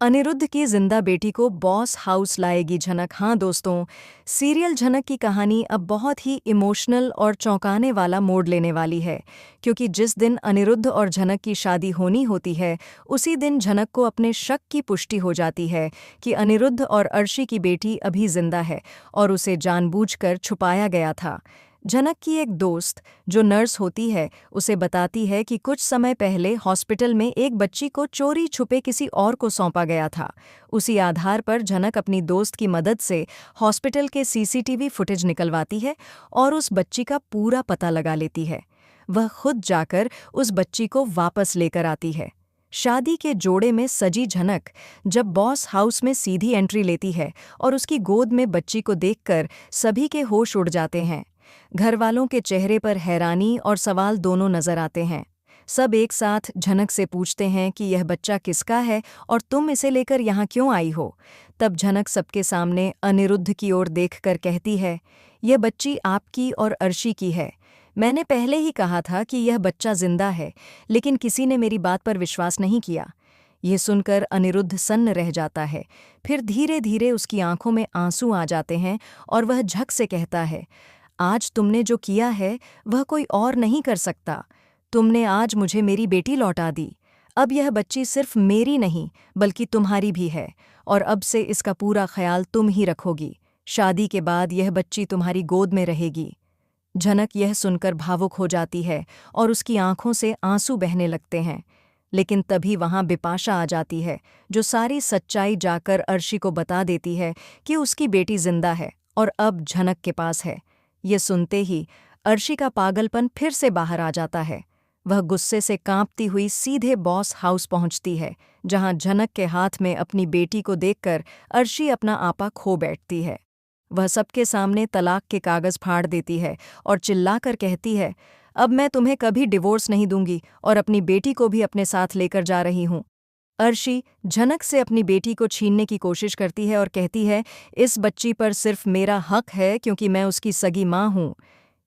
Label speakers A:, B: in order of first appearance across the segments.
A: अनिरुद्ध की जिंदा बेटी को बॉस हाउस लाएगी झनक। हाँ दोस्तों, सीरियल झनक की कहानी अब बहुत ही इमोशनल और चौंकाने वाला मोड़ लेने वाली है, क्योंकि जिस दिन अनिरुद्ध और झनक की शादी होनी होती है, उसी दिन झनक को अपने शक की पुष्टि हो जाती है कि अनिरुद्ध और अर्शी की बेटी अभी जिंदा है और उसे जानबूझकर छुपाया गया था। झनक की एक दोस्त, जो नर्स होती है, उसे बताती है कि कुछ समय पहले हॉस्पिटल में एक बच्ची को चोरी छुपे किसी और को सौंपा गया था। उसी आधार पर झनक अपनी दोस्त की मदद से हॉस्पिटल के सीसीटीवी फुटेज निकलवाती है और उस बच्ची का पूरा पता लगा लेती है। वह खुद जाकर उस बच्ची को वापस लेकर आती है। शादी के जोड़े में सजी झनक जब बॉस हाउस में सीधी एंट्री लेती है और उसकी गोद में बच्ची को देखकर सभी के होश उड़ जाते हैं। घरवालों के चेहरे पर हैरानी और सवाल दोनों नजर आते हैं। सब एक साथ झनक से पूछते हैं कि यह बच्चा किसका है और तुम इसे लेकर यहाँ क्यों आई हो। तब झनक सबके सामने अनिरुद्ध की ओर देखकर कहती है, यह बच्ची आपकी और अर्शी की है। मैंने पहले ही कहा था कि यह बच्चा जिंदा है, लेकिन किसी ने मेरी बात पर विश्वास नहीं किया। ये सुनकर अनिरुद्ध सन्न रह जाता है। फिर धीरे धीरे उसकी आंखों में आंसू आ जाते हैं और वह झक से कहता है, आज तुमने जो किया है वह कोई और नहीं कर सकता। तुमने आज मुझे मेरी बेटी लौटा दी। अब यह बच्ची सिर्फ मेरी नहीं बल्कि तुम्हारी भी है, और अब से इसका पूरा ख्याल तुम ही रखोगी। शादी के बाद यह बच्ची तुम्हारी गोद में रहेगी। झनक यह सुनकर भावुक हो जाती है और उसकी आंखों से आंसू बहने लगते हैं। लेकिन तभी वहां बिपाशा आ जाती है, जो सारी सच्चाई जाकर अर्शी को बता देती है कि उसकी बेटी जिंदा है और अब झनक के पास है। ये सुनते ही अर्शी का पागलपन फिर से बाहर आ जाता है। वह गुस्से से कांपती हुई सीधे बॉस हाउस पहुंचती है, जहां झनक के हाथ में अपनी बेटी को देखकर अर्शी अपना आपा खो बैठती है। वह सबके सामने तलाक के कागज फाड़ देती है और चिल्लाकर कहती है, अब मैं तुम्हें कभी डिवोर्स नहीं दूंगी और अपनी बेटी को भी अपने साथ लेकर जा रही हूं। अर्शी झनक से अपनी बेटी को छीनने की कोशिश करती है और कहती है, इस बच्ची पर सिर्फ मेरा हक है क्योंकि मैं उसकी सगी माँ हूँ।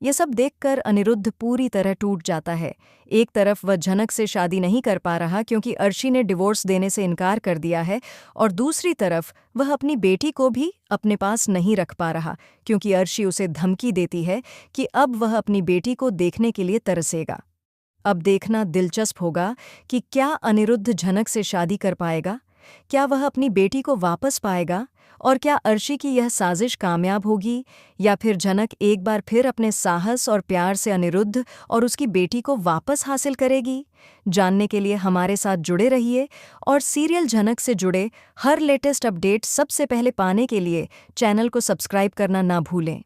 A: ये सब देखकर अनिरुद्ध पूरी तरह टूट जाता है। एक तरफ वह झनक से शादी नहीं कर पा रहा क्योंकि अर्शी ने डिवोर्स देने से इनकार कर दिया है, और दूसरी तरफ वह अपनी बेटी को भी अपने पास नहीं रख पा रहा क्योंकि अर्शी उसे धमकी देती है कि अब वह अपनी बेटी को देखने के लिए तरसेगा। अब देखना दिलचस्प होगा कि क्या अनिरुद्ध झनक से शादी कर पाएगा, क्या वह अपनी बेटी को वापस पाएगा, और क्या अर्शी की यह साजिश कामयाब होगी, या फिर झनक एक बार फिर अपने साहस और प्यार से अनिरुद्ध और उसकी बेटी को वापस हासिल करेगी। जानने के लिए हमारे साथ जुड़े रहिए और सीरियल झनक से जुड़े हर लेटेस्ट अपडेट सबसे पहले पाने के लिए चैनल को सब्सक्राइब करना ना भूलें।